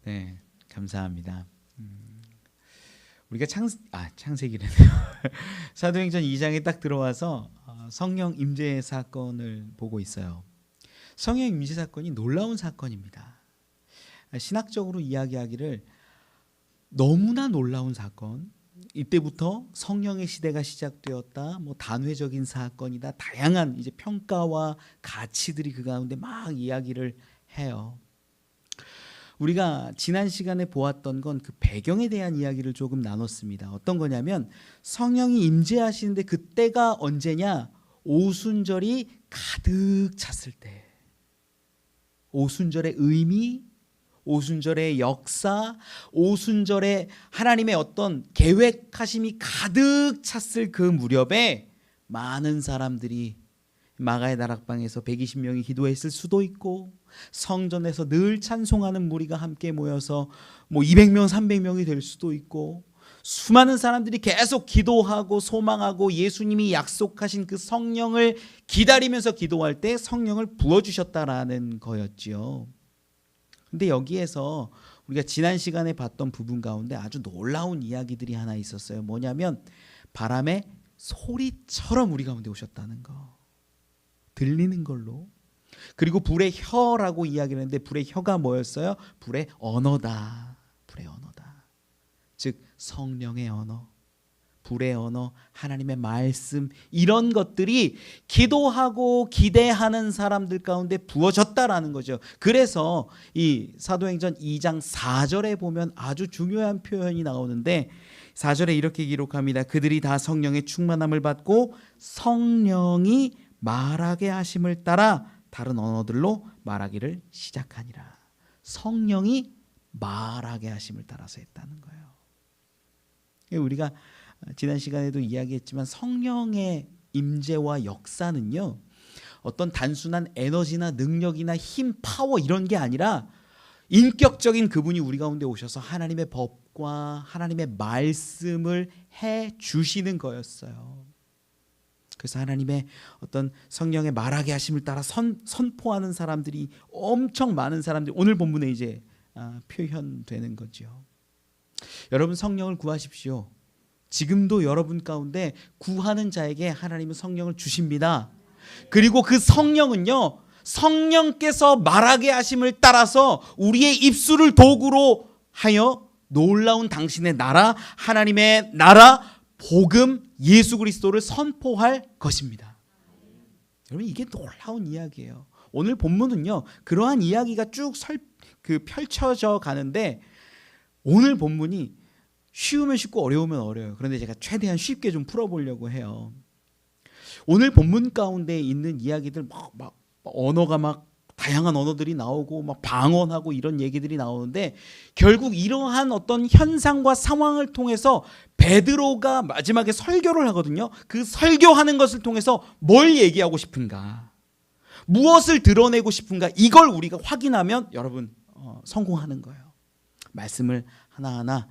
네, 감사합니다. 우리가 창세기래네요. 사도행전 2장에 딱 들어와서 성령 임재 사건을 보고 있어요. 성령 임재 사건이 놀라운 사건입니다. 신학적으로 이야기하기를 너무나 놀라운 사건. 이때부터 성령의 시대가 시작되었다. 뭐 단회적인 사건이다. 다양한 이제 평가와 가치들이 그 가운데 막 이야기를 해요. 우리가 지난 시간에 보았던 건 그 배경에 대한 이야기를 조금 나눴습니다. 어떤 거냐면 성령이 임재하시는데 그때가 언제냐? 오순절이 가득 찼을 때. 오순절의 의미, 오순절의 역사, 오순절의 하나님의 어떤 계획하심이 가득 찼을 그 무렵에 많은 사람들이 마가의 다락방에서 120명이 기도했을 수도 있고, 성전에서 늘 찬송하는 무리가 함께 모여서 뭐 200명, 300명이 될 수도 있고, 수많은 사람들이 계속 기도하고 소망하고 예수님이 약속하신 그 성령을 기다리면서 기도할 때 성령을 부어주셨다라는 거였지요. 근데 여기에서 우리가 지난 시간에 봤던 부분 가운데 아주 놀라운 이야기들이 하나 있었어요. 뭐냐면 바람의 소리처럼 우리 가운데 오셨다는 거. 들리는 걸로. 그리고 불의 혀라고 이야기를 했는데 불의 혀가 뭐였어요? 불의 언어다. 불의 언어다. 즉 성령의 언어, 불의 언어, 하나님의 말씀, 이런 것들이 기도하고 기대하는 사람들 가운데 부어졌다라는 거죠. 그래서 이 사도행전 2장 4절에 보면 아주 중요한 표현이 나오는데 4절에 이렇게 기록합니다. 그들이 다 성령의 충만함을 받고 성령이 말하게 하심을 따라 다른 언어들로 말하기를 시작하니라. 성령이 말하게 하심을 따라서 했다는 거예요. 우리가 지난 시간에도 이야기했지만 성령의 임재와 역사는요, 어떤 단순한 에너지나 능력이나 힘, 파워 이런 게 아니라 인격적인 그분이 우리 가운데 오셔서 하나님의 법과 하나님의 말씀을 해 주시는 거였어요. 그래서 하나님의 어떤 성령의 말하게 하심을 따라 선포하는 사람들이 엄청 많은 사람들이 오늘 본문에 이제 표현되는 거죠. 여러분 성령을 구하십시오. 지금도 여러분 가운데 구하는 자에게 하나님은 성령을 주십니다. 그리고 그 성령은요, 성령께서 말하게 하심을 따라서 우리의 입술을 도구로 하여 놀라운 당신의 나라, 하나님의 나라, 복음, 예수 그리스도를 선포할 것입니다. 여러분 이게 놀라운 이야기예요. 오늘 본문은요, 그러한 이야기가 쭉 펼쳐져 가는데 오늘 본문이 쉬우면 쉽고 어려우면 어려워요. 그런데 제가 최대한 쉽게 좀 풀어보려고 해요. 오늘 본문 가운데 있는 이야기들 막 언어가 막 다양한 언어들이 나오고 막 방언하고 이런 얘기들이 나오는데 결국 이러한 어떤 현상과 상황을 통해서 베드로가 마지막에 설교를 하거든요. 그 설교하는 것을 통해서 뭘 얘기하고 싶은가, 무엇을 드러내고 싶은가, 이걸 우리가 확인하면 여러분 성공하는 거예요. 말씀을 하나하나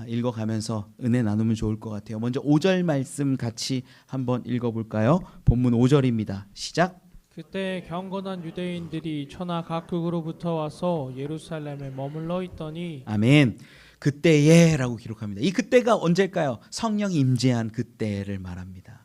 읽어가면서 은혜 나누면 좋을 것 같아요. 먼저 5절 말씀 같이 한번 읽어볼까요? 본문 5절입니다. 시작. 그때 경건한 유대인들이 천하 각국으로부터 와서 예루살렘에 머물러 있더니. 아멘. 그때에라고 기록합니다. 이 그때가 언제일까요? 성령이 임재한 그때를 말합니다.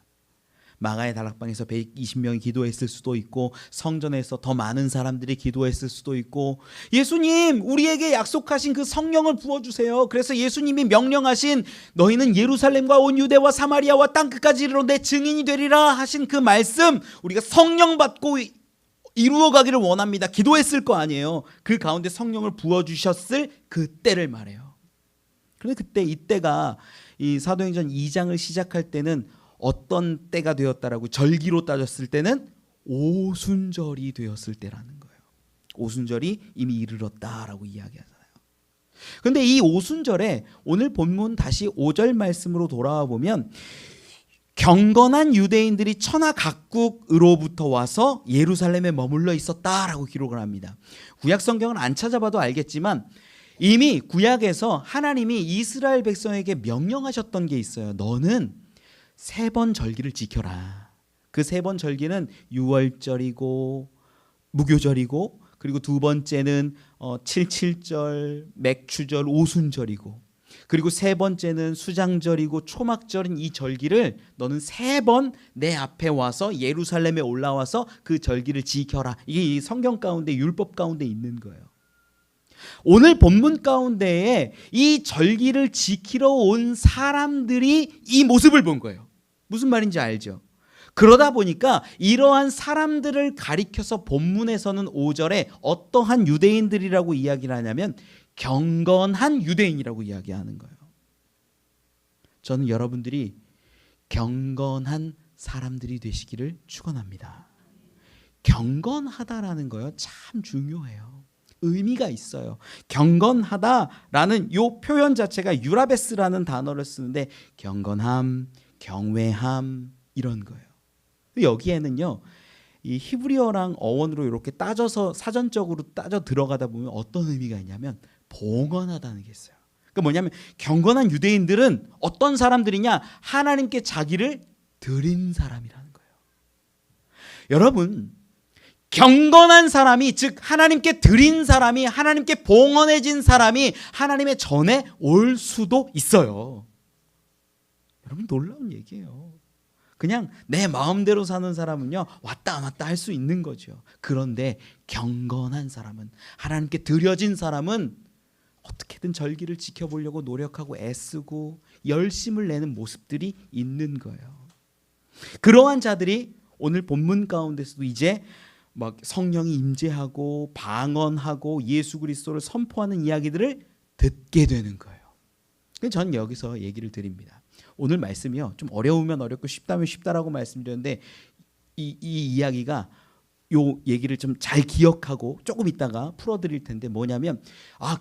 마가의 다락방에서 120명이 기도했을 수도 있고, 성전에서 더 많은 사람들이 기도했을 수도 있고, 예수님 우리에게 약속하신 그 성령을 부어주세요. 그래서 예수님이 명령하신 너희는 예루살렘과 온 유대와 사마리아와 땅끝까지 이르러 내 증인이 되리라 하신 그 말씀, 우리가 성령 받고 이루어가기를 원합니다. 기도했을 거 아니에요. 그 가운데 성령을 부어주셨을 그때를 말해요. 그런데 그때 이때가 이 사도행전 2장을 시작할 때는 어떤 때가 되었다라고 절기로 따졌을 때는 오순절이 되었을 때라는 거예요. 오순절이 이미 이르렀다라고 이야기하잖아요. 그런데 이 오순절에 오늘 본문 다시 5절 말씀으로 돌아와 보면 경건한 유대인들이 천하 각국으로부터 와서 예루살렘에 머물러 있었다라고 기록을 합니다. 구약 성경은 안 찾아봐도 알겠지만 이미 구약에서 하나님이 이스라엘 백성에게 명령하셨던 게 있어요. 너는 3번 절기를 지켜라. 그 3번 절기는 유월절이고 무교절이고 그리고 두 번째는 77절, 맥추절, 오순절이고, 그리고 세 번째는 수장절이고 초막절인 이 절기를 너는 3번 내 앞에 와서 예루살렘에 올라와서 그 절기를 지켜라. 이게 이 성경 가운데, 율법 가운데 있는 거예요. 오늘 본문 가운데에 이 절기를 지키러 온 사람들이 이 모습을 본 거예요. 무슨 말인지 알죠? 그러다 보니까 이러한 사람들을 가리켜서 본문에서는 5절에 어떠한 유대인들이라고 이야기를 하냐면 경건한 유대인이라고 이야기하는 거예요. 저는 여러분들이 경건한 사람들이 되시기를 축원합니다. 경건하다라는 거요, 참 중요해요. 의미가 있어요. 경건하다라는 요 표현 자체가 유라베스라는 단어를 쓰는데 경건함, 경외함 이런 거예요. 여기에는요, 이 히브리어랑 어원으로 이렇게 따져서 사전적으로 따져 들어가다 보면 어떤 의미가 있냐면 봉헌하다는 게 있어요. 그러니까 뭐냐면 경건한 유대인들은 어떤 사람들이냐? 하나님께 자기를 드린 사람이라는 거예요. 여러분, 경건한 사람이, 즉 하나님께 드린 사람이, 하나님께 봉헌해진 사람이 하나님의 전에 올 수도 있어요. 여러분, 놀라운 얘기예요. 그냥 내 마음대로 사는 사람은요, 왔다 안 왔다 할 수 있는 거죠. 그런데 경건한 사람은, 하나님께 드려진 사람은 어떻게든 절기를 지켜보려고 노력하고 애쓰고 열심을 내는 모습들이 있는 거예요. 그러한 자들이 오늘 본문 가운데서도 이제 막 성령이 임재하고 방언하고 예수 그리스도를 선포하는 이야기들을 듣게 되는 거예요. 저는 여기서 얘기를 드립니다. 오늘 말씀이요, 좀 어려우면 어렵고 쉽다면 쉽다라고 말씀드렸는데 이 이야기가 요 얘기를 좀 잘 기억하고 조금 있다가 풀어드릴 텐데, 뭐냐면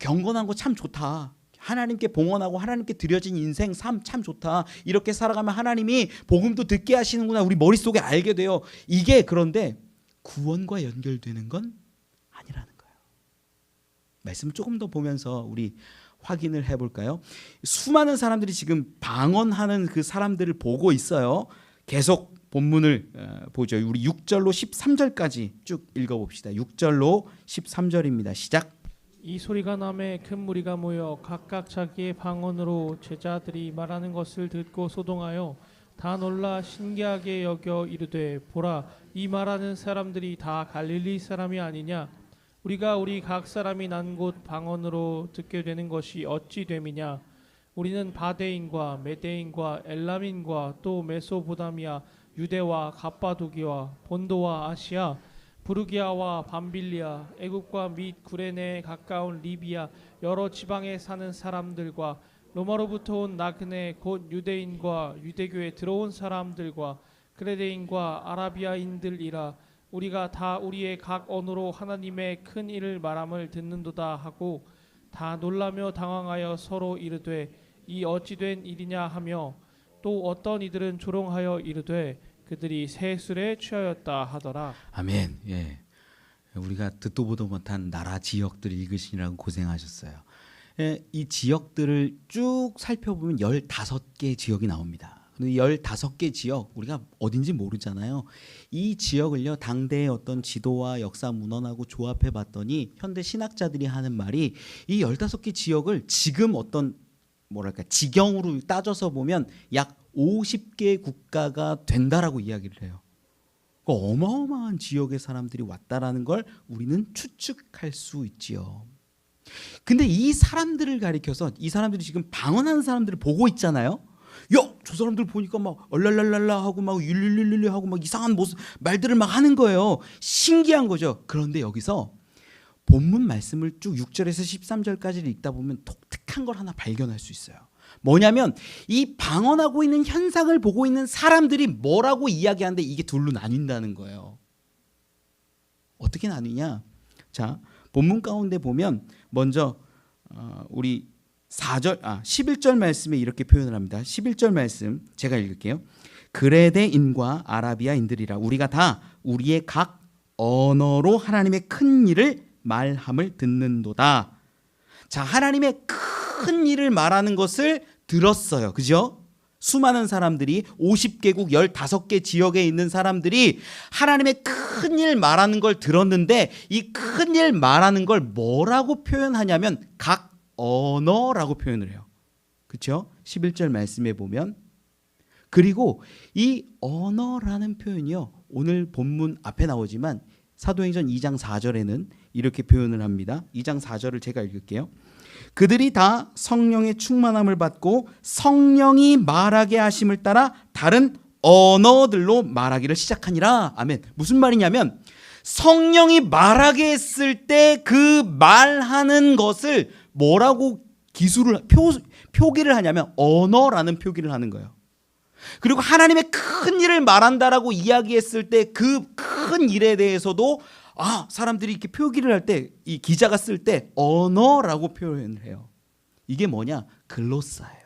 경건한 거 참 좋다. 하나님께 봉헌하고 하나님께 드려진 인생 삶 참 좋다. 이렇게 살아가면 하나님이 복음도 듣게 하시는구나. 우리 머릿속에 알게 돼요. 이게 그런데 구원과 연결되는 건 아니라는 거예요. 말씀을 조금 더 보면서 우리 확인을 해볼까요? 수많은 사람들이 지금 방언하는 그 사람들을 보고 있어요. 계속 본문을 보죠. 우리 6절로 13절까지 쭉 읽어봅시다. 6절로 13절입니다. 시작. 이 소리가 나매 큰 무리가 모여 각각 자기의 방언으로 제자들이 말하는 것을 듣고 소동하여 다 놀라 신기하게 여겨 이르되, 보라, 이 말하는 사람들이 다 갈릴리 사람이 아니냐? 우리가 우리 각 사람이 난 곳 방언으로 듣게 되는 것이 어찌 됨이냐? 우리는 바데인과 메데인과 엘람인과 또 메소보다미아, 유대와 갑바도기와 본도와 아시아, 부르기아와 밤빌리아, 애국과 및 구레네에 가까운 리비아 여러 지방에 사는 사람들과 로마로부터 온 나그네 곧 유대인과 유대교에 들어온 사람들과 그레데인과 아라비아인들이라, 우리가 다 우리의 각 언어로 하나님의 큰 일을 말함을 듣는도다 하고 다 놀라며 당황하여 서로 이르되, 이 어찌 된 일이냐 하며, 또 어떤 이들은 조롱하여 이르되 그들이 새 술에 취하였다 하더라. 아멘. 예, 우리가 듣도 보도 못한 나라 지역들 읽으시느라고 고생하셨어요. 예, 이 지역들을 쭉 살펴보면 15개 지역이 나옵니다. 근데 15개 지역, 우리가 어딘지 모르잖아요. 이 지역을요, 당대의 어떤 지도와 역사 문헌하고 조합해 봤더니 현대 신학자들이 하는 말이, 이 15개 지역을 지금 어떤 지경으로 따져서 보면 약 50개 국가가 된다라고 이야기를 해요. 어마어마한 지역의 사람들이 왔다라는 걸 우리는 추측할 수 있지요. 근데 이 사람들을 가리켜서, 이 사람들이 지금 방언하는 사람들을 보고 있잖아요. 야, 저 사람들 보니까 막 얼랄랄랄라 하고 막 율릴릴리 하고 막 이상한 모습 말들을 막 하는 거예요. 신기한 거죠. 그런데 여기서 본문 말씀을 쭉 6절에서 13절까지를 읽다 보면 독특한 걸 하나 발견할 수 있어요. 뭐냐면 이 방언하고 있는 현상을 보고 있는 사람들이 뭐라고 이야기하는데 이게 둘로 나뉜다는 거예요. 어떻게 나뉘냐? 자, 본문 가운데 보면 먼저 우리 11절 말씀에 이렇게 표현을 합니다. 11절 말씀 제가 읽을게요. 그레데인과 아라비아인들이라, 우리가 다 우리의 각 언어로 하나님의 큰 일을 말함을 듣는도다. 자, 하나님의 큰 일을 말하는 것을 들었어요. 그죠? 수많은 사람들이 50개국 15개 지역에 있는 사람들이 하나님의 큰일 말하는 걸 들었는데 이 큰일 말하는 걸 뭐라고 표현하냐면 각 언어라고 표현을 해요. 그렇죠? 11절 말씀에 보면 그리고 이 언어라는 표현이요. 오늘 본문 앞에 나오지만 사도행전 2장 4절에는 이렇게 표현을 합니다. 2장 4절을 제가 읽을게요. 그들이 다 성령의 충만함을 받고 성령이 말하게 하심을 따라 다른 언어들로 말하기를 시작하니라. 아멘. 무슨 말이냐면 성령이 말하게 했을 때 그 말하는 것을 뭐라고 표기를 하냐면 언어라는 표기를 하는 거예요. 그리고 하나님의 큰 일을 말한다라고 이야기했을 때 그 큰 일에 대해서도 사람들이 이렇게 표기를 할 때 이 기자가 쓸 때 언어라고 표현을 해요. 이게 뭐냐? 글로사예요.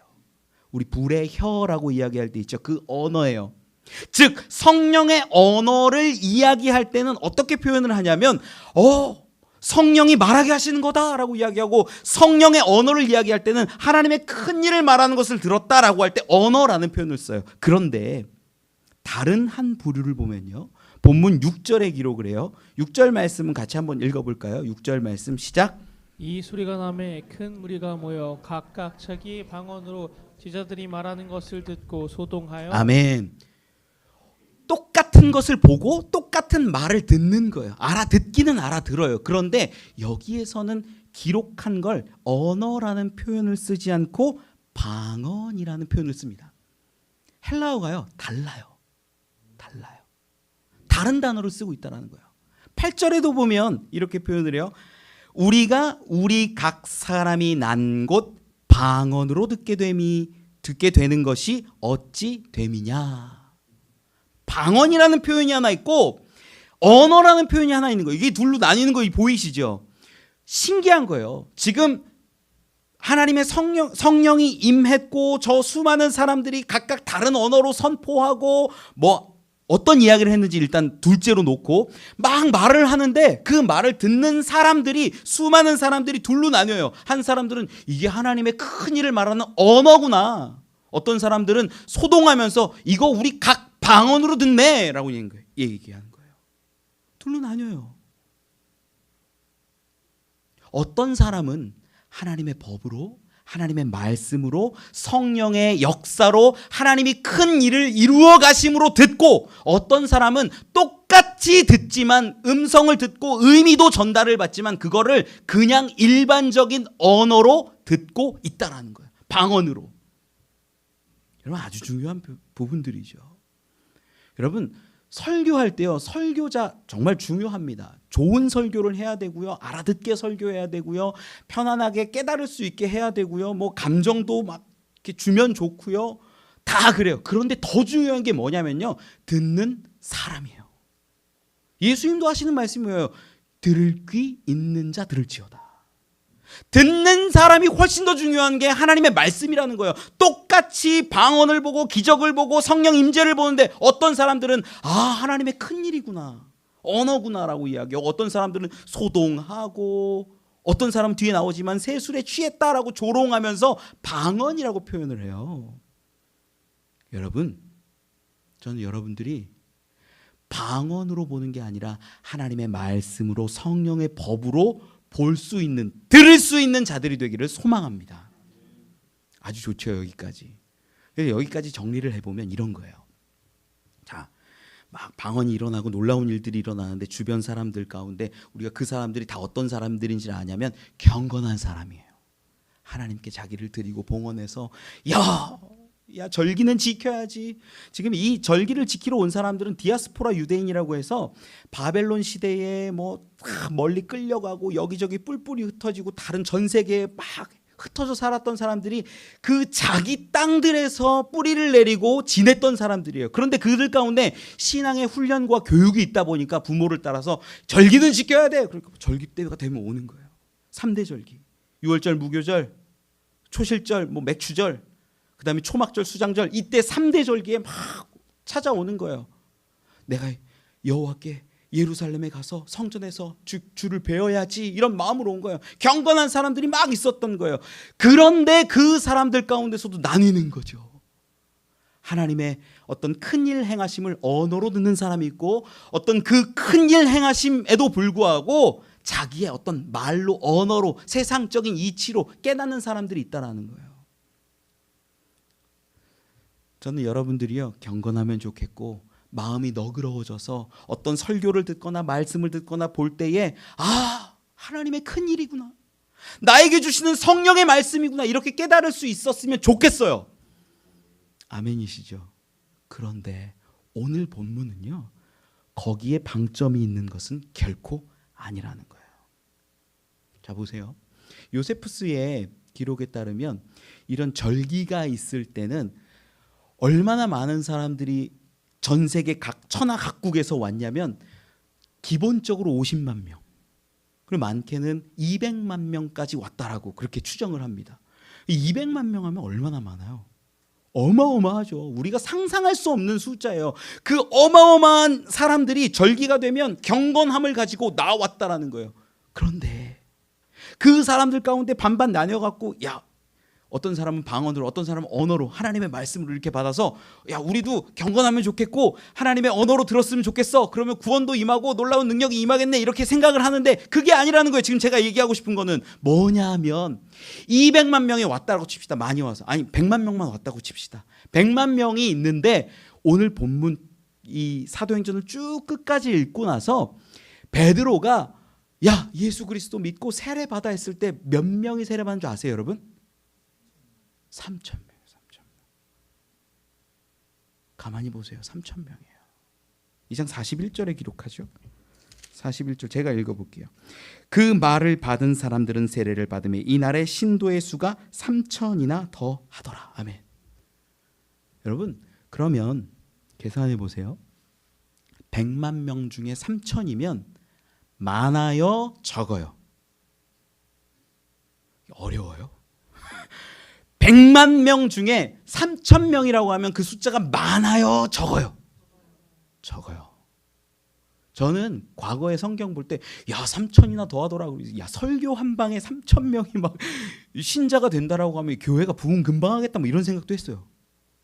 우리 불의 혀라고 이야기할 때 있죠. 그 언어예요. 즉 성령의 언어를 이야기할 때는 어떻게 표현을 하냐면 성령이 말하게 하시는 거다라고 이야기하고 성령의 언어를 이야기할 때는 하나님의 큰 일을 말하는 것을 들었다라고 할 때 언어라는 표현을 써요. 그런데 다른 한 부류를 보면요. 본문 6절에 기록을 해요. 6절 말씀은 같이 한번 읽어볼까요? 6절 말씀 시작. 이 소리가 나매 큰 무리가 모여 각각 자기의 방언으로 제자들이 말하는 것을 듣고 소동하여 아멘. 똑같은 것을 보고 똑같은 말을 듣는 거예요. 알아듣기는 알아들어요. 그런데 여기에서는 기록한 걸 언어라는 표현을 쓰지 않고 방언이라는 표현을 씁니다. 헬라어가요. 달라요. 다른 단어를 쓰고 있다는 거예요. 8절에도 보면 이렇게 표현을 해요. 우리가 우리 각 사람이 난 곳 방언으로 듣게 되는 것이 어찌 됨이냐. 방언이라는 표현이 하나 있고 언어라는 표현이 하나 있는 거예요. 이게 둘로 나뉘는 거 보이시죠? 신기한 거예요. 지금 하나님의 성령이 임했고 저 수많은 사람들이 각각 다른 언어로 선포하고 어떤 이야기를 했는지 일단 둘째로 놓고 막 말을 하는데 그 말을 듣는 사람들이 수많은 사람들이 둘로 나뉘어요. 한 사람들은 이게 하나님의 큰 일을 말하는 언어구나. 어떤 사람들은 소동하면서 이거 우리 각 방언으로 듣네 라고 얘기하는 거예요. 둘로 나뉘어요. 어떤 사람은 하나님의 법으로 하나님의 말씀으로 성령의 역사로 하나님이 큰 일을 이루어 가심으로 듣고 어떤 사람은 똑같이 듣지만 음성을 듣고 의미도 전달을 받지만 그거를 그냥 일반적인 언어로 듣고 있다라는 거예요. 방언으로. 여러분 아주 중요한 부분들이죠. 여러분 설교할 때요. 설교자 정말 중요합니다. 좋은 설교를 해야 되고요. 알아듣게 설교해야 되고요. 편안하게 깨달을 수 있게 해야 되고요. 감정도 막 이렇게 주면 좋고요. 다 그래요. 그런데 더 중요한 게 뭐냐면요. 듣는 사람이에요. 예수님도 하시는 말씀이 뭐예요? 들을 귀 있는 자 들을지어다. 듣는 사람이 훨씬 더 중요한 게 하나님의 말씀이라는 거예요. 똑같이 방언을 보고 기적을 보고 성령 임재를 보는데 어떤 사람들은 하나님의 큰 일이구나. 언어구나라고 이야기하고 어떤 사람들은 소동하고 어떤 사람은 뒤에 나오지만 세술에 취했다라고 조롱하면서 방언이라고 표현을 해요. 여러분, 저는 여러분들이 방언으로 보는 게 아니라 하나님의 말씀으로 성령의 법으로 볼 수 있는, 들을 수 있는 자들이 되기를 소망합니다. 아주 좋죠, 여기까지. 여기까지 정리를 해보면 이런 거예요. 자, 막 방언이 일어나고 놀라운 일들이 일어나는데 주변 사람들 가운데 우리가 그 사람들이 다 어떤 사람들인지 아냐면 경건한 사람이에요. 하나님께 자기를 드리고 봉헌해서 야 절기는 지켜야지. 지금 이 절기를 지키러 온 사람들은 디아스포라 유대인이라고 해서 바벨론 시대에 멀리 끌려가고 여기저기 뿔뿔이 흩어지고 다른 전 세계에 막 흩어져 살았던 사람들이 그 자기 땅들에서 뿌리를 내리고 지냈던 사람들이에요. 그런데 그들 가운데 신앙의 훈련과 교육이 있다 보니까 부모를 따라서 절기는 지켜야 돼. 그러니까 절기 때가 되면 오는 거예요. 3대 절기. 6월절, 무교절, 초실절, 맥추절, 그다음에 초막절, 수장절, 이때 3대 절기에 막 찾아오는 거예요. 내가 여호와께 예루살렘에 가서 성전에서 주를 배워야지 이런 마음으로 온 거예요. 경건한 사람들이 막 있었던 거예요. 그런데 그 사람들 가운데서도 나뉘는 거죠. 하나님의 어떤 큰일 행하심을 언어로 듣는 사람이 있고, 어떤 그 큰일 행하심에도 불구하고 자기의 어떤 말로, 언어로, 세상적인 이치로 깨닫는 사람들이 있다라는 거예요. 저는 여러분들이요, 경건하면 좋겠고, 마음이 너그러워져서 어떤 설교를 듣거나 말씀을 듣거나 볼 때에 하나님의 큰일이구나, 나에게 주시는 성령의 말씀이구나, 이렇게 깨달을 수 있었으면 좋겠어요. 아멘이시죠? 그런데 오늘 본문은요, 거기에 방점이 있는 것은 결코 아니라는 거예요. 자, 보세요. 요세푸스의 기록에 따르면 이런 절기가 있을 때는 얼마나 많은 사람들이 전 세계 각 천하 각국에서 왔냐면 기본적으로 50만 명, 그리고 많게는 200만 명까지 왔다라고 그렇게 추정을 합니다. 200만 명 하면 얼마나 많아요? 어마어마하죠. 우리가 상상할 수 없는 숫자예요. 그 어마어마한 사람들이 절기가 되면 경건함을 가지고 나왔다라는 거예요. 그런데 그 사람들 가운데 반반 나뉘어갖고, 어떤 사람은 방언으로, 어떤 사람은 언어로 하나님의 말씀을 이렇게 받아서, 우리도 경건하면 좋겠고 하나님의 언어로 들었으면 좋겠어, 그러면 구원도 임하고 놀라운 능력이 임하겠네, 이렇게 생각을 하는데 그게 아니라는 거예요. 지금 제가 얘기하고 싶은 거는 뭐냐면 200만 명이 왔다고 칩시다. 많이 와서, 아니 100만 명만 왔다고 칩시다. 100만 명이 있는데 오늘 본문 이 사도행전을 쭉 끝까지 읽고 나서 베드로가 예수 그리스도 믿고 세례 받아 했을 때 몇 명이 세례 받은 줄 아세요, 여러분? 3,000명. 가만히 보세요. 3,000명이에요. 2장 41절에 기록하죠. 41절 제가 읽어볼게요. 그 말을 받은 사람들은 세례를 받으며 이날의 신도의 수가 3,000이나 더 하더라. 아멘. 여러분, 그러면 계산해 보세요. 100만 명 중에 3,000이면 많아요, 적어요? 어려워요. 100만 명 중에 3,000명이라고 하면 그 숫자가 많아요, 적어요? 적어요. 저는 과거에 성경 볼 때 3,000이나 더 하더라고. 설교 한 방에 3,000명이 막 신자가 된다라고 하면 교회가 부흥 금방 하겠다, 뭐 이런 생각도 했어요.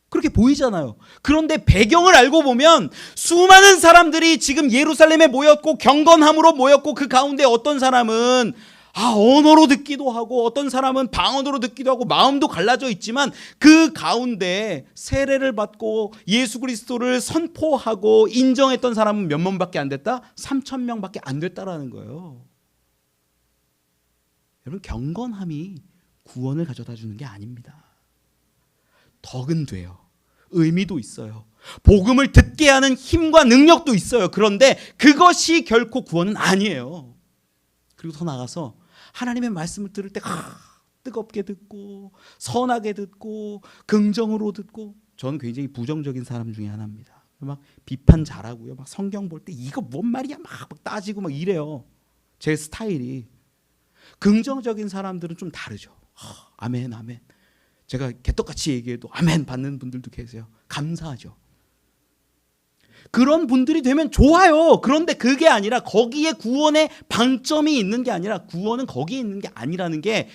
그렇게 보이잖아요. 그런데 배경을 알고 보면 수많은 사람들이 지금 예루살렘에 모였고 경건함으로 모였고, 그 가운데 어떤 사람은 언어로 듣기도 하고, 어떤 사람은 방언으로 듣기도 하고, 마음도 갈라져 있지만 그 가운데 세례를 받고 예수 그리스도를 선포하고 인정했던 사람은 몇 명밖에 안 됐다? 3,000명밖에 안 됐다라는 거예요. 여러분, 경건함이 구원을 가져다 주는 게 아닙니다. 덕은 돼요. 의미도 있어요. 복음을 듣게 하는 힘과 능력도 있어요. 그런데 그것이 결코 구원은 아니에요. 그리고 더 나아가서 하나님의 말씀을 들을 때 뜨겁게 듣고 선하게 듣고 긍정으로 듣고, 저는 굉장히 부정적인 사람 중에 하나입니다. 막 비판 잘하고요, 막 성경 볼 때 이거 뭔 말이야 막 따지고 막 이래요. 제 스타일이. 긍정적인 사람들은 좀 다르죠. 아멘 아멘. 제가 개떡같이 얘기해도 아멘 받는 분들도 계세요. 감사하죠. 그런 분들이 되면 좋아요. 그런데 그게 아니라, 거기에 구원의 방점이 있는 게 아니라, 구원은 거기에 있는 게 아니라는 게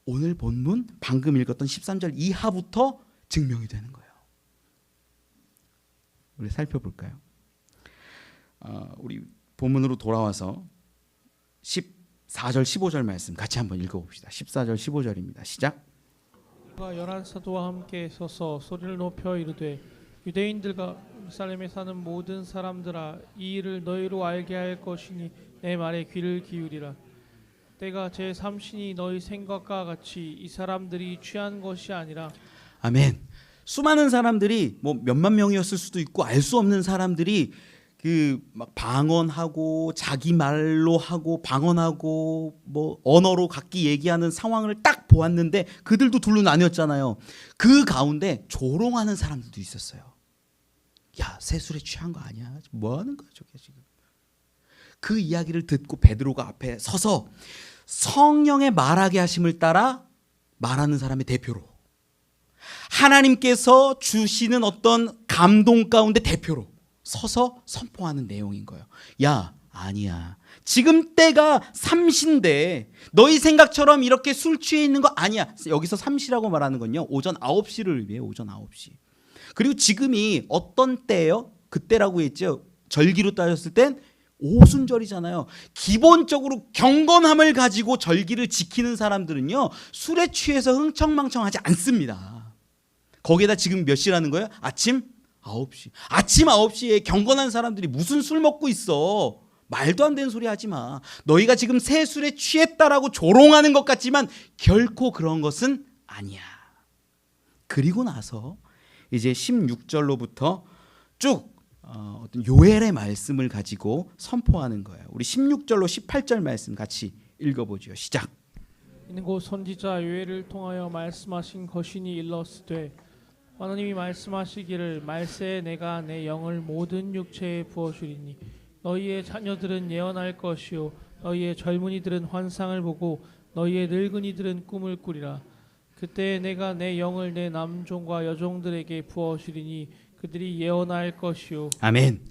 오늘 본문 방금 읽었던 13절 이하부터 증명이 되는 거예요. 우리 살펴볼까요? 우리 본문으로 돌아와서 14절 15절 말씀 같이 한번 읽어봅시다. 14절 15절입니다. 시작. 그가 열한 사도와 함께 서서 소리를 높여 이르되, 유대인들과 예루살렘에 사는 모든 사람들아, 이 일을 너희로 알게 할 것이니 내 말에 귀를 기울이라. 때가 제3신이 너희 생각과 같이 이 사람들이 취한 것이 아니라. 아멘. 수많은 사람들이 뭐 몇만 명이었을 수도 있고, 알 수 없는 사람들이 그 막 방언하고 자기 말로 하고 방언하고 뭐 언어로 각기 얘기하는 상황을 딱 보았는데, 그들도 둘로 나뉘었잖아요. 그 가운데 조롱하는 사람들도 있었어요. 세술에 취한 거 아니야? 뭐 하는 거야 저게 지금? 그 이야기를 듣고 베드로가 앞에 서서 성령의 말하게 하심을 따라 말하는 사람의 대표로, 하나님께서 주시는 어떤 감동 가운데 대표로 서서 선포하는 내용인 거예요. 아니야. 지금 때가 삼시인데 너희 생각처럼 이렇게 술 취해 있는 거 아니야. 여기서 삼시라고 말하는 건요, 오전 9시를 의미해요. 오전 9시. 그리고 지금이 어떤 때예요? 그때라고 했죠. 절기로 따졌을 땐 오순절이잖아요. 기본적으로 경건함을 가지고 절기를 지키는 사람들은요, 술에 취해서 흥청망청하지 않습니다. 거기에다 지금 몇 시라는 거예요? 아침 9시. 아침 9시에 경건한 사람들이 무슨 술 먹고 있어? 말도 안 되는 소리 하지 마. 너희가 지금 새 술에 취했다라고 조롱하는 것 같지만 결코 그런 것은 아니야. 그리고 나서 이제 16절로부터 쭉 어떤 요엘의 말씀을 가지고 선포하는 거예요. 우리 16절로 18절 말씀 같이 읽어보죠. 시작. 이는 곧 선지자 요엘을 통하여 말씀하신 것이니 일러스되 하나님이 말씀하시기를 말세에 내가 내 영을 모든 육체에 부어주리니 너희의 자녀들은 예언할 것이요 너희의 젊은이들은 환상을 보고 너희의 늙은이들은 꿈을 꾸리라. 그때 내가 내 영을 내 남종과 여종들에게 부어주리니 그들이 예언할 것이요. 아멘.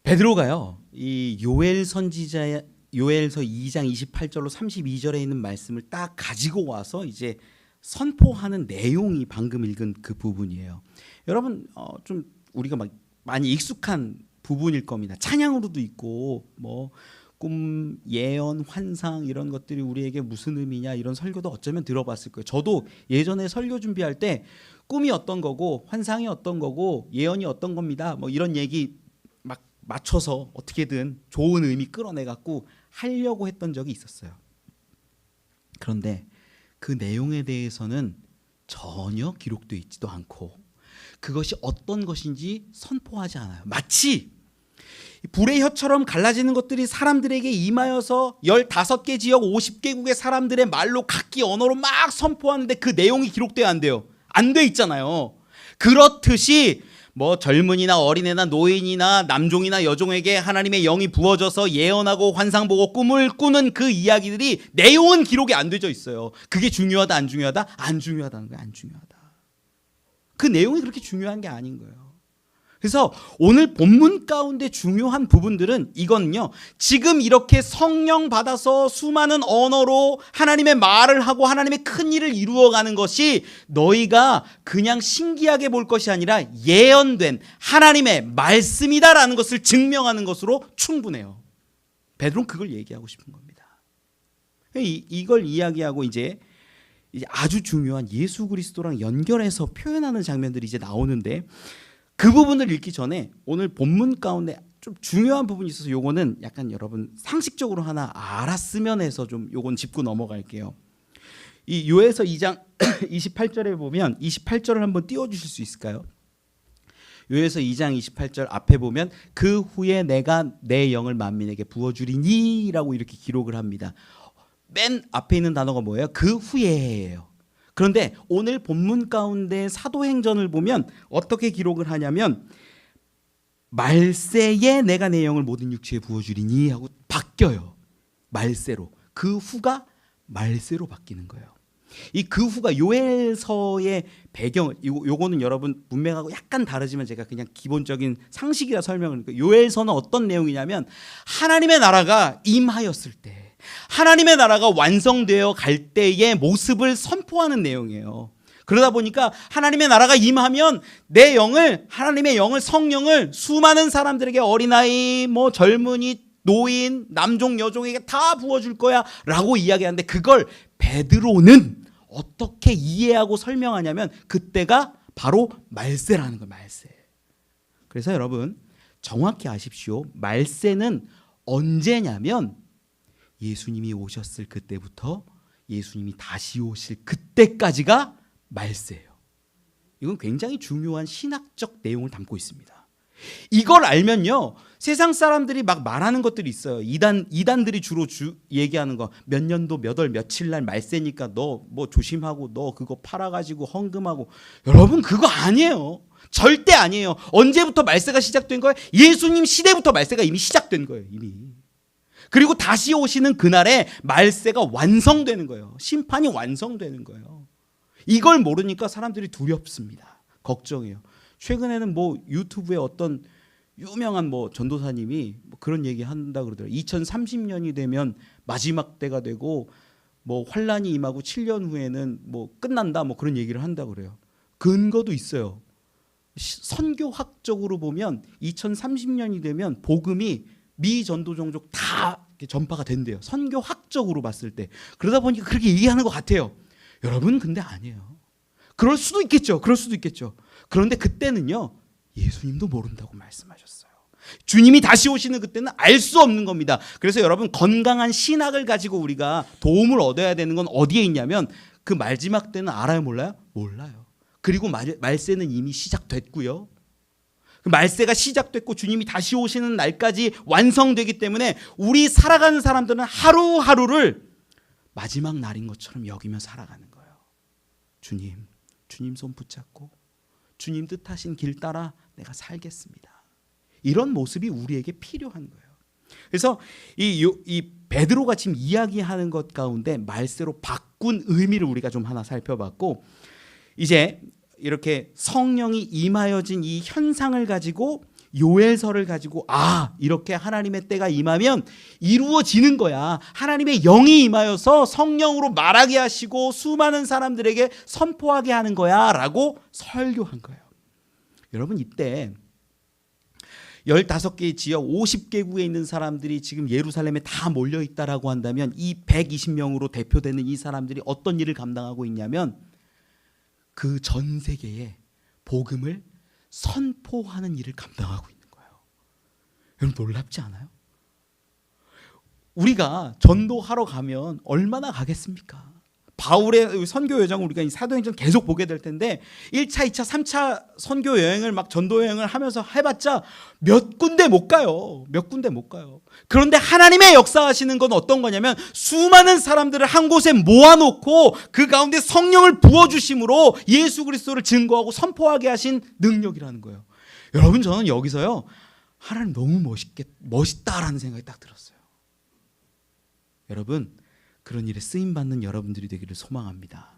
베드로가요, 이 요엘 선지자 요엘서 2장 28절로 32절에 있는 말씀을 딱 가지고 와서 이제 선포하는 내용이 방금 읽은 그 부분이에요. 여러분 좀 우리가 막 많이 익숙한 부분일 겁니다. 찬양으로도 있고 뭐 꿈, 예언, 환상 이런 것들이 우리에게 무슨 의미냐 이런 설교도 어쩌면 들어봤을 거예요. 저도 예전에 설교 준비할 때 꿈이 어떤 거고 환상이 어떤 거고 예언이 어떤 겁니다. 뭐 이런 얘기 막 맞춰서 어떻게든 좋은 의미 끌어내 갖고 하려고 했던 적이 있었어요. 그런데 그 내용에 대해서는 전혀 기록되어 있지도 않고 그것이 어떤 것인지 선포하지 않아요. 마치 불의 혀처럼 갈라지는 것들이 사람들에게 임하여서 15개 지역 50개국의 사람들의 말로 각기 언어로 막 선포하는데 그 내용이 기록돼야 안 돼요. 안 돼 있잖아요. 그렇듯이 뭐 젊은이나 어린애나 노인이나 남종이나 여종에게 하나님의 영이 부어져서 예언하고 환상 보고 꿈을 꾸는 그 이야기들이 내용은 기록이 안 되어 있어요. 그게 중요하다 안 중요하다? 안 중요하다는 거예요. 안 중요하다. 그 내용이 그렇게 중요한 게 아닌 거예요. 그래서 오늘 본문 가운데 중요한 부분들은 이거는요, 지금 이렇게 성령 받아서 수많은 언어로 하나님의 말을 하고 하나님의 큰 일을 이루어가는 것이 너희가 그냥 신기하게 볼 것이 아니라 예언된 하나님의 말씀이다라는 것을 증명하는 것으로 충분해요. 베드로는 그걸 얘기하고 싶은 겁니다. 이걸 이야기하고 이제 아주 중요한 예수 그리스도랑 연결해서 표현하는 장면들이 이제 나오는데, 그 부분을 읽기 전에 오늘 본문 가운데 좀 중요한 부분이 있어서 요거는 약간 여러분 상식적으로 하나 알았으면 해서 좀 요건 짚고 넘어갈게요. 이 요엘서 2장 28절에 보면 28절을 한번 띄워주실 수 있을까요? 요엘서 2장 28절 앞에 보면 그 후에 내가 내 영을 만민에게 부어주리니 라고 이렇게 기록을 합니다. 맨 앞에 있는 단어가 뭐예요? 그 후에예요. 그런데 오늘 본문 가운데 사도행전을 보면 어떻게 기록을 하냐면 말세에 내가 내 영을 모든 육체에 부어주리니 하고 바뀌어요. 말세로. 그 후가 말세로 바뀌는 거예요. 이 그 후가 요엘서의 배경, 요거는 여러분 문맥하고 약간 다르지만 제가 그냥 기본적인 상식이라 설명을 드릴게요. 요엘서는 어떤 내용이냐면 하나님의 나라가 임하였을 때, 하나님의 나라가 완성되어 갈 때의 모습을 선포하는 내용이에요. 그러다 보니까 하나님의 나라가 임하면 내 영을, 하나님의 영을, 성령을 수많은 사람들에게 어린아이, 뭐 젊은이, 노인, 남종, 여종에게 다 부어줄 거야 라고 이야기하는데, 그걸 베드로는 어떻게 이해하고 설명하냐면 그때가 바로 말세라는 거예요. 말세. 그래서 여러분 정확히 아십시오. 말세는 언제냐면 예수님이 오셨을 그때부터 예수님이 다시 오실 그때까지가 말세예요. 이건 굉장히 중요한 신학적 내용을 담고 있습니다. 이걸 알면요, 세상 사람들이 막 말하는 것들이 있어요. 이단들이 주로 얘기하는 거, 몇 년도 몇 월 며칠 날 말세니까 너 뭐 조심하고 너 그거 팔아가지고 헌금하고. 여러분 그거 아니에요. 절대 아니에요. 언제부터 말세가 시작된 거예요? 예수님 시대부터 말세가 이미 시작된 거예요. 이미. 그리고 다시 오시는 그날에 말세가 완성되는 거예요. 심판이 완성되는 거예요. 이걸 모르니까 사람들이 두렵습니다. 걱정해요. 최근에는 뭐 유튜브에 어떤 유명한 뭐 전도사님이 뭐 그런 얘기 한다 그러더라고요. 2030년이 되면 마지막 때가 되고 뭐 환란이 임하고 7년 후에는 뭐 끝난다 뭐 그런 얘기를 한다 그래요. 근거도 있어요. 선교학적으로 보면 2030년이 되면 복음이 미 전도 종족 다 전파가 된대요. 선교학적으로 봤을 때. 그러다 보니까 그렇게 얘기하는 것 같아요. 여러분 근데 아니에요. 그럴 수도 있겠죠. 그럴 수도 있겠죠. 그런데 그때는요, 예수님도 모른다고 말씀하셨어요. 주님이 다시 오시는 그때는 알 수 없는 겁니다. 그래서 여러분, 건강한 신학을 가지고 우리가 도움을 얻어야 되는 건 어디에 있냐면 그 마지막 때는 알아요, 몰라요? 몰라요. 그리고 말세는 이미 시작됐고요. 그 말세가 시작됐고 주님이 다시 오시는 날까지 완성되기 때문에 우리 살아가는 사람들은 하루하루를 마지막 날인 것처럼 여기며 살아가는 거예요. 주님 손 붙잡고 주님 뜻하신 길 따라 내가 살겠습니다. 이런 모습이 우리에게 필요한 거예요. 그래서 이 베드로가 지금 이야기하는 것 가운데 말세로 바꾼 의미를 우리가 좀 하나 살펴봤고, 이제 이렇게 성령이 임하여진 이 현상을 가지고 요엘서를 가지고 이렇게 하나님의 때가 임하면 이루어지는 거야. 하나님의 영이 임하여서 성령으로 말하게 하시고 수많은 사람들에게 선포하게 하는 거야 라고 설교한 거예요. 여러분, 이때 15개의 지역 50개국에 있는 사람들이 지금 예루살렘에 다 몰려있다라고 한다면 이 120명으로 대표되는 이 사람들이 어떤 일을 감당하고 있냐면 그 전 세계에 복음을 선포하는 일을 감당하고 있는 거예요. 여러분, 놀랍지 않아요? 우리가 전도하러 가면 얼마나 가겠습니까? 바울의 선교 여정을 우리가 이 사도행전 계속 보게 될 텐데 1차, 2차, 3차 선교 여행을 막 전도 여행을 하면서 해봤자 몇 군데 못 가요. 몇 군데 못 가요. 그런데 하나님의 역사하시는 건 어떤 거냐면 수많은 사람들을 한 곳에 모아놓고 그 가운데 성령을 부어주심으로 예수 그리스도를 증거하고 선포하게 하신 능력이라는 거예요. 여러분, 저는 여기서요, 하나님 너무 멋있다라는 생각이 딱 들었어요. 여러분, 그런 일에 쓰임받는 여러분들이 되기를 소망합니다.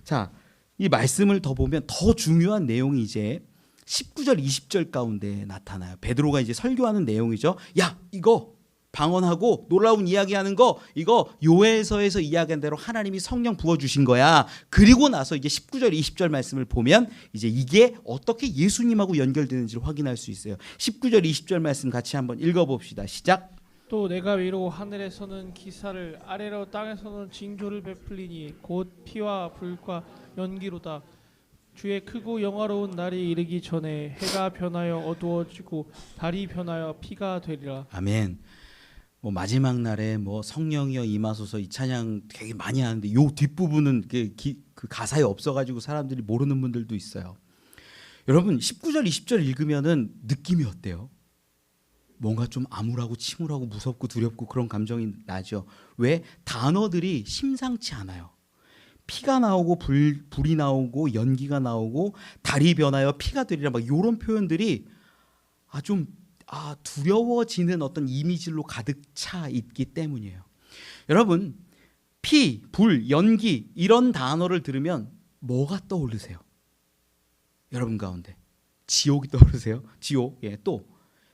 자, 이 말씀을 더 보면 더 중요한 내용이 이제 19절 20절 가운데 나타나요. 베드로가 이제 설교하는 내용이죠. 야, 이거 방언하고 놀라운 이야기하는 거, 이거 요엘서에서 이야기한 대로 하나님이 성령 부어주신 거야. 그리고 나서 이제 19절 20절 말씀을 보면 이제 이게 어떻게 예수님하고 연결되는지를 확인할 수 있어요. 19절 20절 말씀 같이 한번 읽어봅시다. 시작. 또 내가 위로 하늘에서는 기사를, 아래로 땅에서는 징조를 베풀리니 곧 피와 불과 연기로다. 주의 크고 영화로운 날이 이르기 전에 해가 변하여 어두워지고 달이 변하여 피가 되리라. 아멘. 마지막 날에 성령이여 임하소서 이 찬양 되게 많이 하는데 요 뒷부분은 그 가사에 없어가지고 사람들이 모르는 분들도 있어요. 여러분, 19절 20절 읽으면은 느낌이 어때요? 뭔가 좀 암울하고 침울하고 무섭고 두렵고 그런 감정이 나죠. 왜? 단어들이 심상치 않아요. 피가 나오고 불이 나오고 연기가 나오고 달이 변하여 피가 되리라, 막 이런 표현들이 좀 두려워지는 어떤 이미지로 가득 차 있기 때문이에요. 여러분, 피, 불, 연기 이런 단어를 들으면 뭐가 떠오르세요? 여러분 가운데 지옥이 떠오르세요? 지옥. 예, 또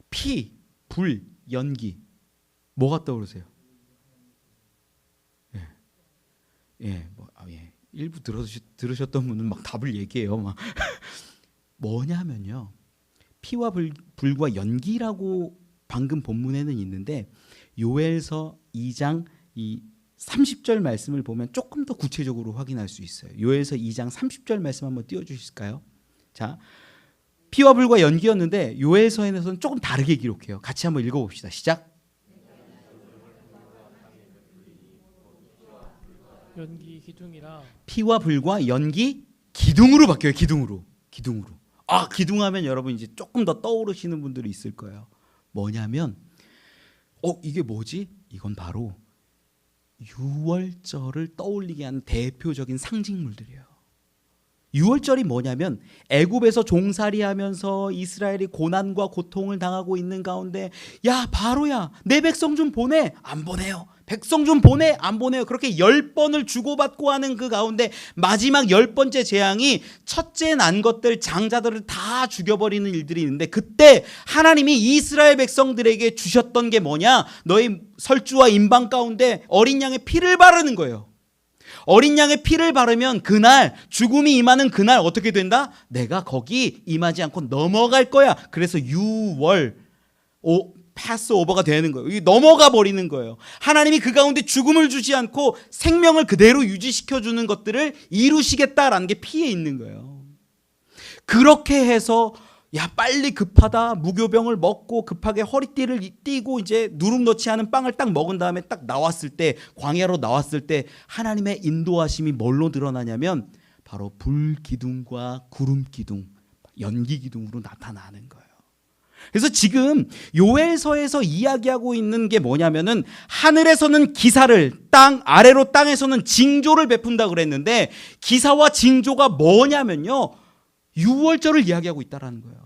피, 불, 연기 뭐가 떠오르세요? 일부 들으셨던 분은 막 답을 얘기해요. 막 뭐냐면요, 피와 불과 연기라고 방금 본문에는 있는데 요엘서 2장 이 30절 말씀을 보면 조금 더 구체적으로 확인할 수 있어요. 요엘서 2장 30절 말씀 한번 띄워주실까요? 자, 피와 불과 연기였는데 요엘서에서는 조금 다르게 기록해요. 같이 한번 읽어봅시다. 시작. 연기 기둥이라. 피와 불과 연기 기둥으로 바뀌어요. 기둥으로. 기둥하면 여러분 이제 조금 더 떠오르시는 분들이 있을 거예요. 뭐냐면 이게 뭐지? 이건 바로 유월절을 떠올리게 하는 대표적인 상징물들이에요. 유월절이 뭐냐면 애굽에서 종살이하면서 이스라엘이 고난과 고통을 당하고 있는 가운데 야 바로야 내 백성 좀 보내. 안 보내요. 백성 좀 보내. 안 보내요. 그렇게 10번을 주고받고 하는 그 가운데 마지막 10번째 재앙이 첫째 난 것들 장자들을 다 죽여버리는 일들이 있는데 그때 하나님이 이스라엘 백성들에게 주셨던 게 뭐냐? 너희 설주와 임방 가운데 어린 양의 피를 바르는 거예요. 어린 양의 피를 바르면 그날 죽음이 임하는 그날 어떻게 된다? 내가 거기 임하지 않고 넘어갈 거야. 그래서 패스오버가 되는 거예요. 이게 넘어가 버리는 거예요. 하나님이 그 가운데 죽음을 주지 않고 생명을 그대로 유지시켜주는 것들을 이루시겠다라는 게 피에 있는 거예요. 그렇게 해서 빨리 급하다, 무교병을 먹고 급하게 허리띠를 띠고 이제 누룩 넣지 않은 빵을 딱 먹은 다음에 딱 나왔을 때, 광야로 나왔을 때 하나님의 인도하심이 뭘로 드러나냐면 바로 불기둥과 구름기둥, 연기기둥으로 나타나는 거예요. 그래서 지금 요엘서에서 이야기하고 있는 게 뭐냐면은 하늘에서는 기사를, 땅에서는 징조를 베푼다 그랬는데 기사와 징조가 뭐냐면요, 유월절을 이야기하고 있다라는 거예요.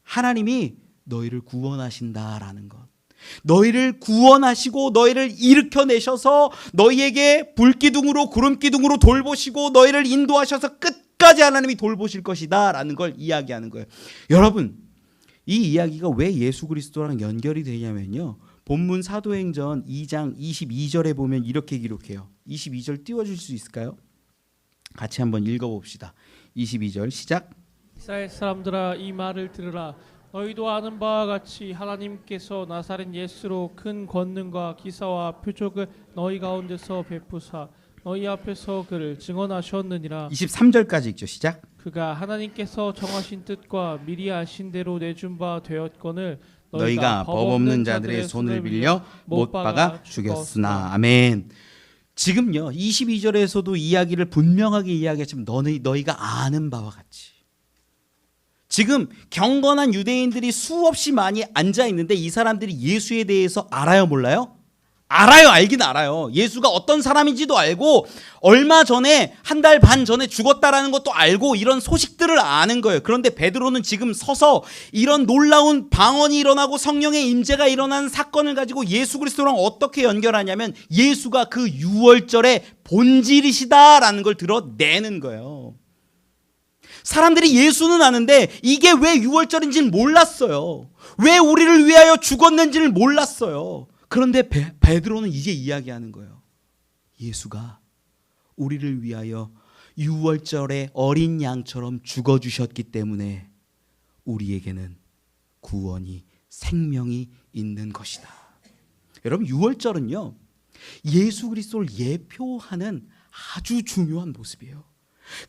하나님이 너희를 구원하신다라는 것. 너희를 구원하시고 너희를 일으켜내셔서 너희에게 불기둥으로 구름기둥으로 돌보시고 너희를 인도하셔서 끝까지 하나님이 돌보실 것이다 라는 걸 이야기하는 거예요. 여러분, 이 이야기가 왜 예수 그리스도랑 연결이 되냐면요, 본문 사도행전 2장 22절에 보면 이렇게 기록해요. 22절 띄워줄 수 있을까요? 같이 한번 읽어봅시다. 22절 시작. 이스라엘 사람들아, 이 말을 들으라. 너희도 아는 바와 같이 하나님께서 나사렛 예수로 큰 권능과 기사와 표적을 너희 가운데서 베푸사 너희 앞에서 그를 증언하셨느니라. 23절까지 읽죠. 시작. 그가 하나님께서 정하신 뜻과 미리 아신 대로 내준 바 되었거늘 너희가 법 없는 자들의 손을 빌려 못 박아 죽였으나. 아멘. 지금요 22절에서도 이야기를 분명하게 이야기했지만 너희가 아는 바와 같이, 지금 경건한 유대인들이 수없이 많이 앉아 있는데 이 사람들이 예수에 대해서 알아요, 몰라요? 알아요. 알긴 알아요. 예수가 어떤 사람인지도 알고 얼마 전에, 한 달 반 전에 죽었다라는 것도 알고 이런 소식들을 아는 거예요. 그런데 베드로는 지금 서서 이런 놀라운 방언이 일어나고 성령의 임재가 일어나는 사건을 가지고 예수 그리스도랑 어떻게 연결하냐면 예수가 그 유월절의 본질이시다라는 걸 드러내는 거예요. 사람들이 예수는 아는데 이게 왜 유월절인지는 몰랐어요. 왜 우리를 위하여 죽었는지를 몰랐어요. 그런데 베드로는 이제 이야기하는 거예요. 예수가 우리를 위하여 유월절에 어린 양처럼 죽어주셨기 때문에 우리에게는 구원이, 생명이 있는 것이다. 여러분, 유월절은요 예수 그리스도를 예표하는 아주 중요한 모습이에요.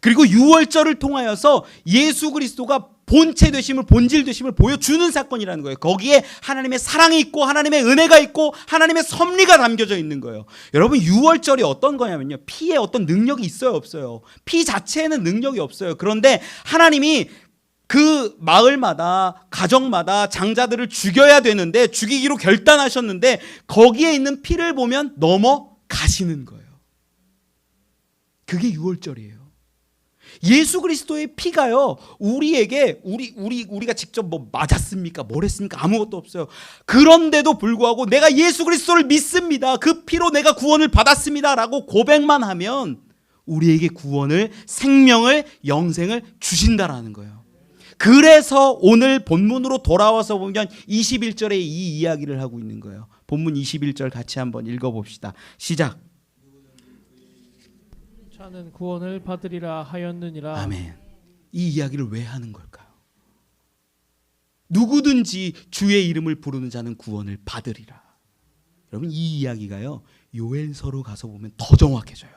그리고 유월절을 통하여서 예수 그리스도가 본체 되심을, 본질 되심을 보여주는 사건이라는 거예요. 거기에 하나님의 사랑이 있고 하나님의 은혜가 있고 하나님의 섭리가 담겨져 있는 거예요. 여러분, 유월절이 어떤 거냐면요, 피에 어떤 능력이 있어요, 없어요? 피 자체에는 능력이 없어요. 그런데 하나님이 그 마을마다, 가정마다 장자들을 죽여야 되는데, 죽이기로 결단하셨는데 거기에 있는 피를 보면 넘어가시는 거예요. 그게 유월절이에요. 예수 그리스도의 피가요 우리에게 우리가 직접 뭐 맞았습니까? 뭘 했습니까? 아무것도 없어요. 그런데도 불구하고 내가 예수 그리스도를 믿습니다, 그 피로 내가 구원을 받았습니다 라고 고백만 하면 우리에게 구원을, 생명을, 영생을 주신다라는 거예요. 그래서 오늘 본문으로 돌아와서 보면 21절에 이 이야기를 하고 있는 거예요. 본문 21절 같이 한번 읽어봅시다. 시작. 자는 구원을 받으리라 하였느니라. 아멘. 이 이야기를 왜 하는 걸까요? 누구든지 주의 이름을 부르는 자는 구원을 받으리라. 여러분, 이 이야기가요 요엘서로 가서 보면 더 정확해져요.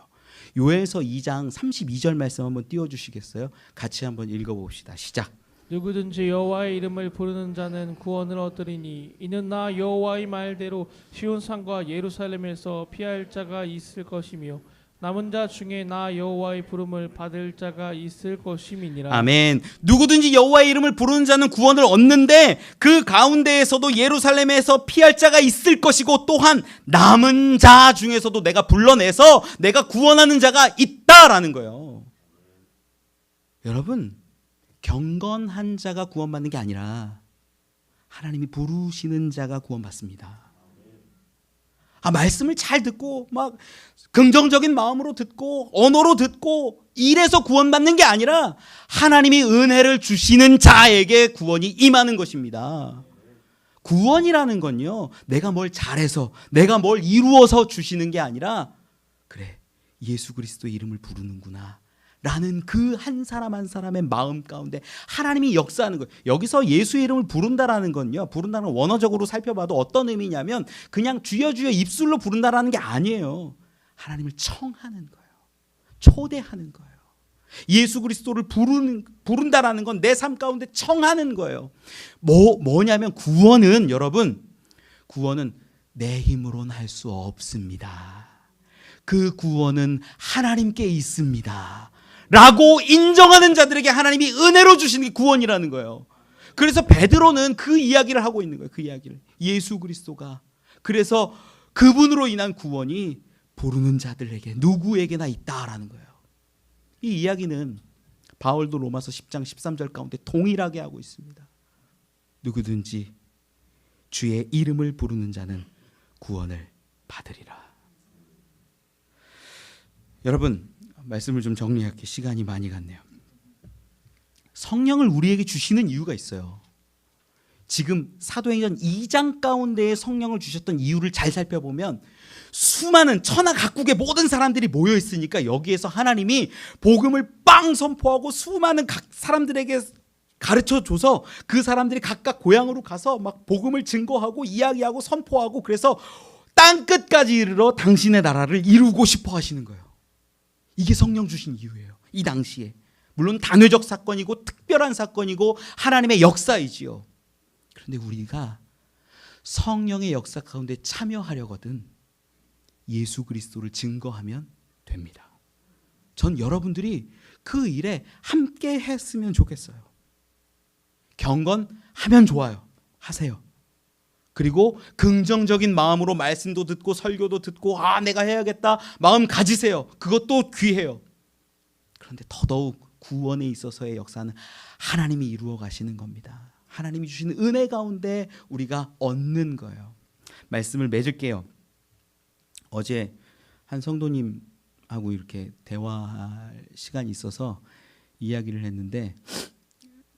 요엘서 2장 32절 말씀 한번 띄워주시겠어요? 같이 한번 읽어봅시다. 시작. 누구든지 여호와의 이름을 부르는 자는 구원을 얻으리니 이는 나 여호와의 말대로 시온산과 예루살렘에서 피할 자가 있을 것이며 남은 자 중에 나 여호와의 부름을 받을 자가 있을 것임이니라. 아멘. 누구든지 여호와의 이름을 부르는 자는 구원을 얻는데 그 가운데에서도 예루살렘에서 피할 자가 있을 것이고 또한 남은 자 중에서도 내가 불러내서 내가 구원하는 자가 있다라는 거예요. 여러분, 경건한 자가 구원받는 게 아니라 하나님이 부르시는 자가 구원받습니다. 말씀을 잘 듣고 막 긍정적인 마음으로 듣고 언어로 듣고 이래서 구원받는 게 아니라 하나님이 은혜를 주시는 자에게 구원이 임하는 것입니다. 구원이라는 건요 내가 뭘 잘해서 내가 뭘 이루어서 주시는 게 아니라, 그래, 예수 그리스도의 이름을 부르는구나 라는 그 한 사람 한 사람의 마음 가운데 하나님이 역사하는 거예요. 여기서 예수의 이름을 부른다라는 건요, 부른다는 건 원어적으로 살펴봐도 어떤 의미냐면 그냥 주여 주여 입술로 부른다라는 게 아니에요. 하나님을 청하는 거예요. 초대하는 거예요. 예수 그리스도를 부른다라는 건 내 삶 가운데 청하는 거예요. 뭐냐면 구원은, 여러분, 구원은 내 힘으로는 할 수 없습니다. 그 구원은 하나님께 있습니다 라고 인정하는 자들에게 하나님이 은혜로 주시는 게 구원이라는 거예요. 그래서 베드로는 그 이야기를 하고 있는 거예요. 그 이야기를, 예수 그리스도가, 그래서 그분으로 인한 구원이 부르는 자들에게 누구에게나 있다라는 거예요. 이 이야기는 바울도 로마서 10장 13절 가운데 동일하게 하고 있습니다. 누구든지 주의 이름을 부르는 자는 구원을 받으리라. 여러분, 말씀을 좀 정리할게요. 시간이 많이 갔네요. 성령을 우리에게 주시는 이유가 있어요. 지금 사도행전 2장 가운데에 성령을 주셨던 이유를 잘 살펴보면 수많은 천하 각국의 모든 사람들이 모여 있으니까 여기에서 하나님이 복음을 빵 선포하고 수많은 각 사람들에게 가르쳐 줘서 그 사람들이 각각 고향으로 가서 막 복음을 증거하고 이야기하고 선포하고, 그래서 땅 끝까지 이르러 당신의 나라를 이루고 싶어 하시는 거예요. 이게 성령 주신 이유예요. 이 당시에 물론 단회적 사건이고 특별한 사건이고 하나님의 역사이지요. 그런데 우리가 성령의 역사 가운데 참여하려거든 예수 그리스도를 증거하면 됩니다. 전 여러분들이 그 일에 함께 했으면 좋겠어요. 경건하면 좋아요. 하세요. 그리고 긍정적인 마음으로 말씀도 듣고 설교도 듣고 내가 해야겠다 마음 가지세요. 그것도 귀해요. 그런데 더더욱 구원에 있어서의 역사는 하나님이 이루어 가시는 겁니다. 하나님이 주시는 은혜 가운데 우리가 얻는 거예요. 말씀을 맺을게요. 어제 한 성도님하고 이렇게 대화할 시간이 있어서 이야기를 했는데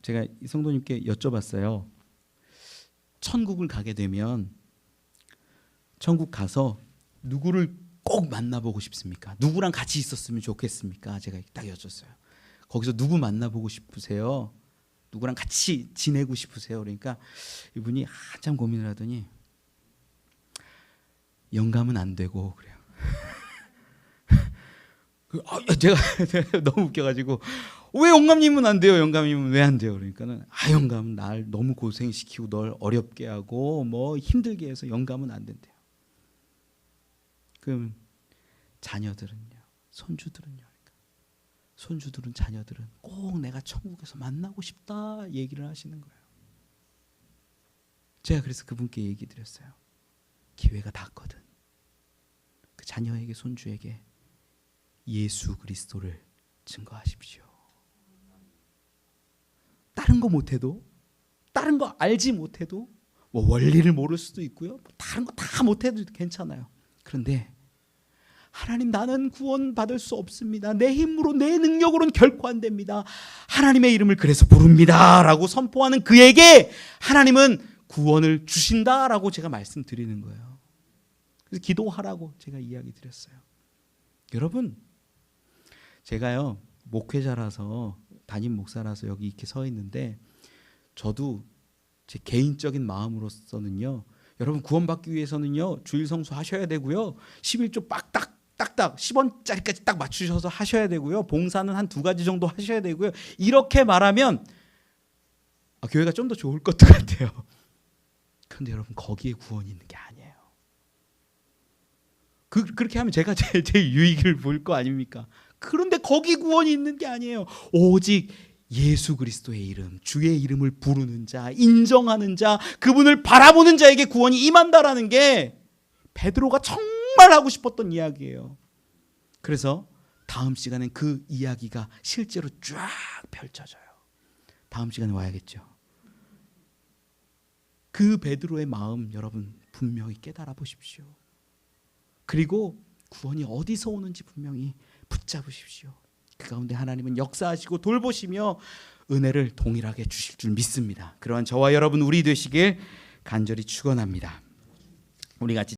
제가 이 성도님께 여쭤봤어요. 천국을 가게 되면 천국 가서 누구를 꼭 만나보고 싶습니까? 누구랑 같이 있었으면 좋겠습니까? 제가 딱 여쭸어요. 거기서 누구 만나보고 싶으세요? 누구랑 같이 지내고 싶으세요? 그러니까 이분이 한참 고민을 하더니 영감은 안 되고 그래요. 제가 너무 웃겨가지고 왜 영감님은 안 돼요? 영감님은 왜 안 돼요? 그러니까는 영감은 날 너무 고생시키고 널 어렵게 하고 뭐 힘들게 해서 영감은 안 된대요. 그럼 자녀들은요? 손주들은요? 그러니까 손주들은 자녀들은 꼭 내가 천국에서 만나고 싶다 얘기를 하시는 거예요. 제가 그래서 그분께 얘기 드렸어요. 기회가 닿거든. 그 자녀에게 손주에게 예수 그리스도를 증거하십시오. 다른 거 못해도, 다른 거 알지 못해도, 뭐 원리를 모를 수도 있고요. 다른 거 다 못해도 괜찮아요. 그런데 하나님, 나는 구원 받을 수 없습니다. 내 힘으로 내 능력으로는 결코 안 됩니다. 하나님의 이름을 그래서 부릅니다 라고 선포하는 그에게 하나님은 구원을 주신다라고 제가 말씀드리는 거예요. 그래서 기도하라고 제가 이야기 드렸어요. 여러분, 제가요 목회자라서 담임 목사라서 여기 이렇게 서 있는데 저도 제 개인적인 마음으로서는요, 여러분 구원받기 위해서는요 주일 성수 하셔야 되고요, 11조 딱딱 10원짜리까지 딱 맞추셔서 하셔야 되고요, 봉사는 한 2가지 정도 하셔야 되고요. 이렇게 말하면 교회가 좀 더 좋을 것도 같아요. 그런데 여러분 거기에 구원이 있는 게 아니에요. 그렇게 하면 제가 제 유익을 볼 거 아닙니까? 그런데 거기 구원이 있는 게 아니에요. 오직 예수 그리스도의 이름, 주의 이름을 부르는 자, 인정하는 자, 그분을 바라보는 자에게 구원이 임한다라는 게 베드로가 정말 하고 싶었던 이야기예요. 그래서 다음 시간엔 그 이야기가 실제로 쫙 펼쳐져요. 다음 시간에 와야겠죠. 그 베드로의 마음 여러분 분명히 깨달아 보십시오. 그리고 구원이 어디서 오는지 분명히 붙잡으십시오. 그 가운데 하나님은 역사하시고 돌보시며 은혜를 동일하게 주실 줄 믿습니다. 그러한 저와 여러분 우리 되시길 간절히 축원합니다. 우리 같이